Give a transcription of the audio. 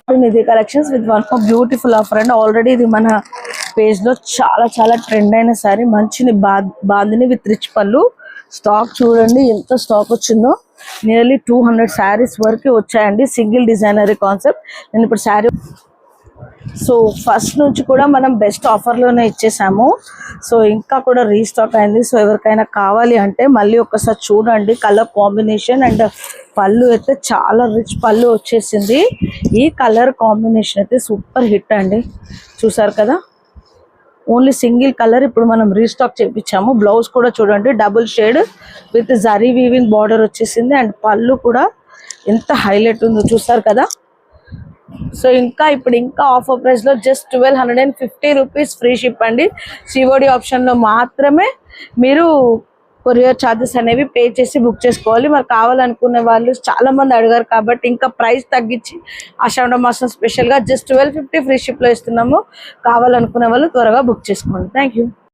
Nidhi collections with one more beautiful offer అండి. Already ఇది మన పేజ్ లో చాలా ట్రెండ్ అయిన సారీ. మంచిని బాందిని విత్ రిచ్ పళ్ళు. స్టాక్ చూడండి ఎంత స్టాక్ వచ్చిందో. నియర్లీ 200 శారీస్ వరకు వచ్చాయండి. Single designery concept. నేను ఇప్పుడు శారీ సో ఫస్ట్ నుంచి కూడా మనం బెస్ట్ ఆఫర్లోనే ఇచ్చేసాము. సో ఇంకా కూడా రీస్టాక్ అయింది. సో ఎవరికైనా కావాలి అంటే మళ్ళీ ఒకసారి చూడండి. కలర్ కాంబినేషన్ అండ్ పళ్ళు అయితే చాలా రిచ్ పళ్ళు వచ్చేసింది. ఈ కలర్ కాంబినేషన్ అయితే సూపర్ హిట్ అండి. చూసారు కదా, ఓన్లీ సింగిల్ కలర్ ఇప్పుడు మనం రీస్టాక్ చేయించాము. బ్లౌజ్ కూడా చూడండి double shade with zari weaving border వచ్చేసింది. అండ్ పళ్ళు కూడా ఎంత హైలైట్ ఉందో చూసారు కదా. సో ఇప్పుడు ఇంకా ఆఫర్ ప్రైస్ లో జస్ట్ 1250 రూపీస్ ఫ్రీ షిప్ అండి. సిఓడి ఆప్షన్ లో మాత్రమే మీరు కొరియర్ ఛార్జెస్ అనేవి పే చేసి బుక్ చేసుకోవాలి. మరి కావాలనుకునే వాళ్ళు చాలా మంది అడిగారు కాబట్టి ఇంకా ప్రైస్ తగ్గించి ఆషాఢ మాసం స్పెషల్ గా జస్ట్ 1250 ఫ్రీ షిప్ లో ఇస్తున్నాము. కావాలనుకునే వాళ్ళు త్వరగా బుక్ చేసుకోండి. Thank you.